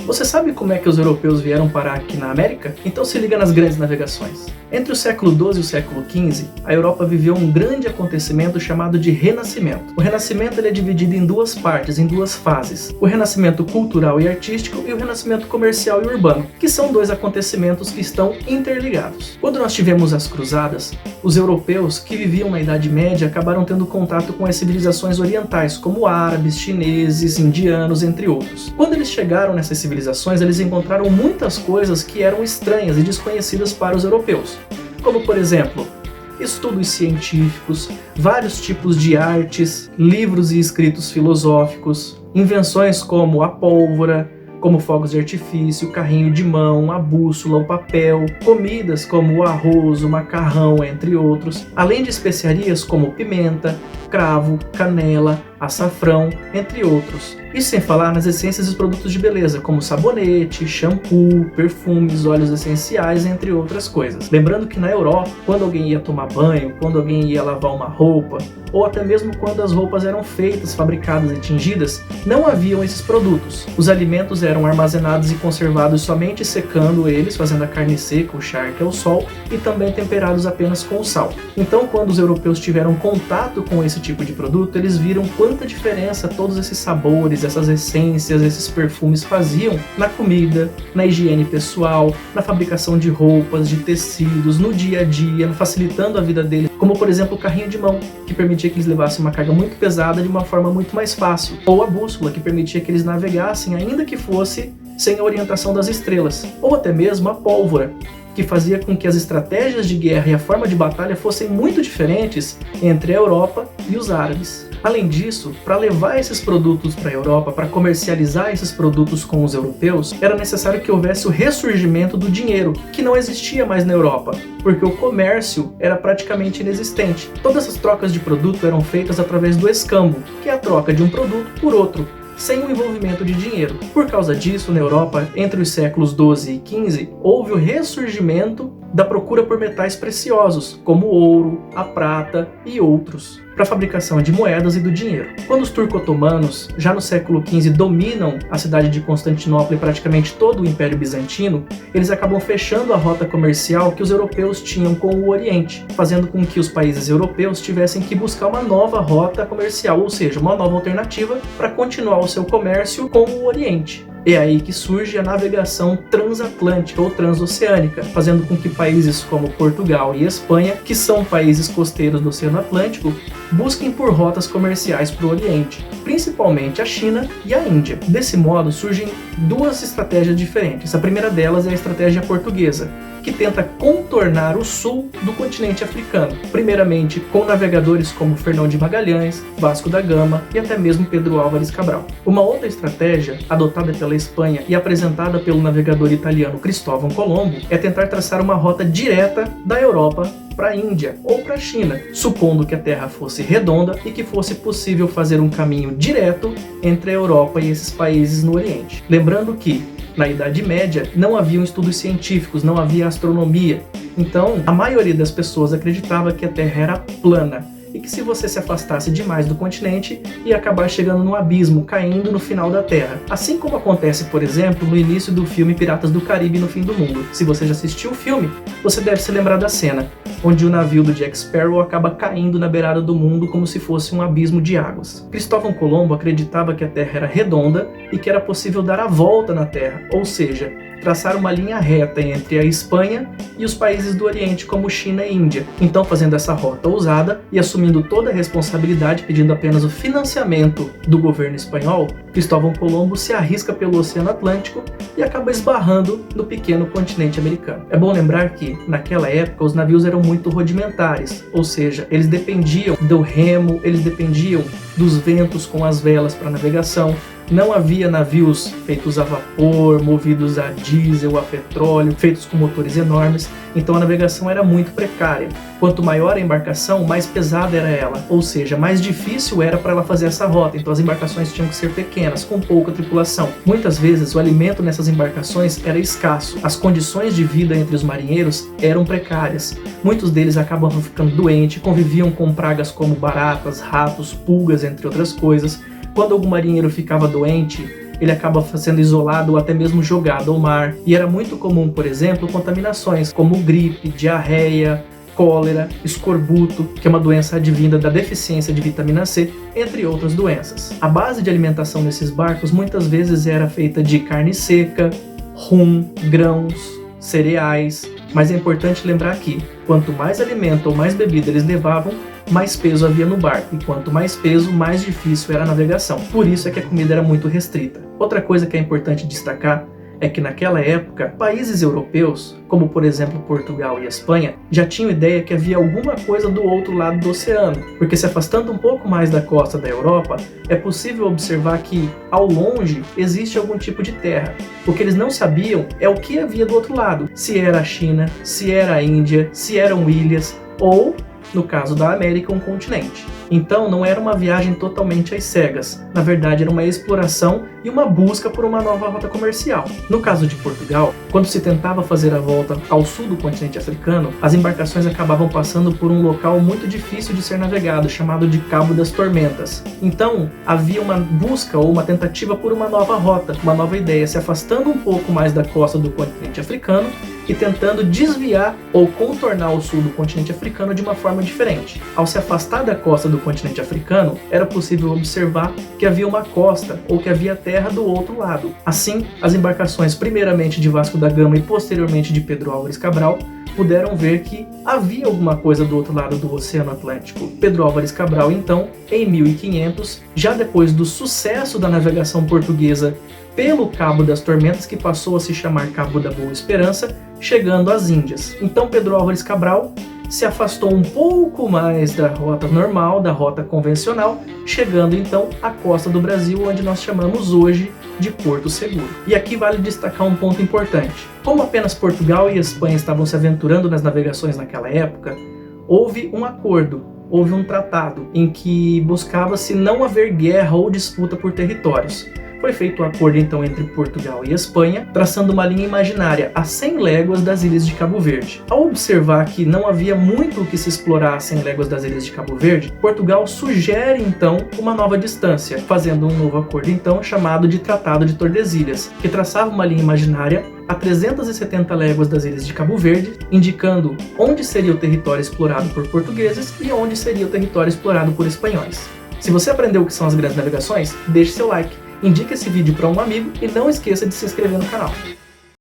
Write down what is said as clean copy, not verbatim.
Você sabe como é que os europeus vieram parar aqui na América? Então se liga nas grandes navegações. Entre o século XII e o século XV, a Europa viveu um grande acontecimento chamado de Renascimento. O Renascimento ele é dividido em duas partes, em duas fases. O Renascimento cultural e artístico e o Renascimento comercial e urbano, que são dois acontecimentos que estão interligados. Quando nós tivemos as cruzadas, os europeus que viviam na Idade Média acabaram tendo contato com as civilizações orientais, como árabes, chineses, indianos, entre outros. Quando eles chegaram nessas civilizações, eles encontraram muitas coisas que eram estranhas e desconhecidas para os europeus. Como, por exemplo, estudos científicos, vários tipos de artes, livros e escritos filosóficos, invenções como a pólvora, como fogos de artifício, o carrinho de mão, a bússola, o papel, comidas como o arroz, o macarrão, entre outros, além de especiarias como pimenta, cravo, canela, açafrão, entre outros. E sem falar nas essências e produtos de beleza, como sabonete, shampoo, perfumes, óleos essenciais, entre outras coisas. Lembrando que na Europa, quando alguém ia tomar banho, quando alguém ia lavar uma roupa, ou até mesmo quando as roupas eram feitas, fabricadas e tingidas, não haviam esses produtos. Os alimentos eram armazenados e conservados somente secando eles, fazendo a carne seca, o charque ao sol, e também temperados apenas com sal. Então, quando os europeus tiveram contato com esse tipo de produto, eles viram quanta diferença todos esses sabores, essas essências, esses perfumes faziam na comida, na higiene pessoal, na fabricação de roupas, de tecidos, no dia a dia, facilitando a vida deles, como por exemplo o carrinho de mão, que permitia que eles levassem uma carga muito pesada de uma forma muito mais fácil, ou a bússola, que permitia que eles navegassem, ainda que fosse sem a orientação das estrelas, ou até mesmo a pólvora, que fazia com que as estratégias de guerra e a forma de batalha fossem muito diferentes entre a Europa e os árabes. Além disso, para levar esses produtos para a Europa, para comercializar esses produtos com os europeus, era necessário que houvesse o ressurgimento do dinheiro, que não existia mais na Europa, porque o comércio era praticamente inexistente. Todas essas trocas de produto eram feitas através do escambo, que é a troca de um produto por outro, sem o envolvimento de dinheiro. Por causa disso, na Europa, entre os séculos XII e XV, houve o ressurgimento da procura por metais preciosos, como o ouro, a prata e outros, para a fabricação de moedas e do dinheiro. Quando os turco-otomanos, já no século XV, dominam a cidade de Constantinopla e praticamente todo o Império Bizantino, eles acabam fechando a rota comercial que os europeus tinham com o Oriente, fazendo com que os países europeus tivessem que buscar uma nova rota comercial, ou seja, uma nova alternativa para continuar o seu comércio com o Oriente. É aí que surge a navegação transatlântica ou transoceânica, fazendo com que países como Portugal e Espanha, que são países costeiros do Oceano Atlântico, busquem por rotas comerciais para o Oriente, principalmente a China e a Índia. Desse modo, surgem duas estratégias diferentes. A primeira delas é a estratégia portuguesa, que tenta contornar o sul do continente africano, primeiramente com navegadores como Fernão de Magalhães, Vasco da Gama e até mesmo Pedro Álvares Cabral. Uma outra estratégia, adotada pela Espanha e apresentada pelo navegador italiano Cristóvão Colombo, é tentar traçar uma rota direta da Europa para a Índia ou para a China, supondo que a Terra fosse redonda e que fosse possível fazer um caminho direto entre a Europa e esses países no Oriente. Lembrando que na Idade Média não haviam estudos científicos, não havia astronomia, então a maioria das pessoas acreditava que a Terra era plana e que se você se afastasse demais do continente, ia acabar chegando no abismo, caindo no final da Terra. Assim como acontece, por exemplo, no início do filme Piratas do Caribe no Fim do Mundo. Se você já assistiu o filme, você deve se lembrar da cena, onde o navio do Jack Sparrow acaba caindo na beirada do mundo como se fosse um abismo de águas. Cristóvão Colombo acreditava que a Terra era redonda e que era possível dar a volta na Terra, ou seja, traçar uma linha reta entre a Espanha e os países do Oriente como China e Índia. Então, fazendo essa rota ousada e assumindo toda a responsabilidade, pedindo apenas o financiamento do governo espanhol, Cristóvão Colombo se arrisca pelo Oceano Atlântico e acaba esbarrando no pequeno continente americano. É bom lembrar que, naquela época, os navios eram muito rudimentares, ou seja, eles dependiam do remo, eles dependiam dos ventos com as velas para navegação. Não havia navios feitos a vapor, movidos a diesel, a petróleo, feitos com motores enormes, então a navegação era muito precária. Quanto maior a embarcação, mais pesada era ela, ou seja, mais difícil era para ela fazer essa rota, então as embarcações tinham que ser pequenas, com pouca tripulação. Muitas vezes o alimento nessas embarcações era escasso, as condições de vida entre os marinheiros eram precárias. Muitos deles acabavam ficando doentes, conviviam com pragas como baratas, ratos, pulgas, entre outras coisas. Quando algum marinheiro ficava doente, ele acaba sendo isolado ou até mesmo jogado ao mar. E era muito comum, por exemplo, contaminações como gripe, diarreia, cólera, escorbuto, que é uma doença advinda da deficiência de vitamina C, entre outras doenças. A base de alimentação nesses barcos muitas vezes era feita de carne seca, rum, grãos, cereais, mas é importante lembrar que quanto mais alimento ou mais bebida eles levavam, mais peso havia no barco, e quanto mais peso, mais difícil era a navegação. Por isso é que a comida era muito restrita. Outra coisa que é importante destacar é que naquela época, países europeus, como por exemplo Portugal e Espanha, já tinham ideia que havia alguma coisa do outro lado do oceano, porque se afastando um pouco mais da costa da Europa, é possível observar que, ao longe, existe algum tipo de terra. O que eles não sabiam é o que havia do outro lado, se era a China, se era a Índia, se eram ilhas, ou, no caso da América, um continente. Então não era uma viagem totalmente às cegas, na verdade era uma exploração e uma busca por uma nova rota comercial. No caso de Portugal, quando se tentava fazer a volta ao sul do continente africano, as embarcações acabavam passando por um local muito difícil de ser navegado, chamado de Cabo das Tormentas. Então havia uma busca ou uma tentativa por uma nova rota, uma nova ideia, se afastando um pouco mais da costa do continente africano e tentando desviar ou contornar o sul do continente africano de uma forma diferente. Ao se afastar da costa do continente africano, era possível observar que havia uma costa ou que havia terra do outro lado. Assim, as embarcações primeiramente de Vasco da Gama e posteriormente de Pedro Álvares Cabral puderam ver que havia alguma coisa do outro lado do Oceano Atlântico. Pedro Álvares Cabral, então, em 1500, já depois do sucesso da navegação portuguesa pelo Cabo das Tormentas, que passou a se chamar Cabo da Boa Esperança, chegando às Índias. Então Pedro Álvares Cabral se afastou um pouco mais da rota normal, da rota convencional, chegando então à costa do Brasil, onde nós chamamos hoje de Porto Seguro. E aqui vale destacar um ponto importante. Como apenas Portugal e Espanha estavam se aventurando nas navegações naquela época, houve um acordo, houve um tratado em que buscava-se não haver guerra ou disputa por territórios. Foi feito um acordo então entre Portugal e Espanha, traçando uma linha imaginária a 100 léguas das ilhas de Cabo Verde. Ao observar que não havia muito o que se explorar a 100 léguas das ilhas de Cabo Verde, Portugal sugere então uma nova distância, fazendo um novo acordo então chamado de Tratado de Tordesilhas, que traçava uma linha imaginária a 370 léguas das ilhas de Cabo Verde, indicando onde seria o território explorado por portugueses e onde seria o território explorado por espanhóis. Se você aprendeu o que são as grandes navegações, deixe seu like. Indique esse vídeo para um amigo e não esqueça de se inscrever no canal.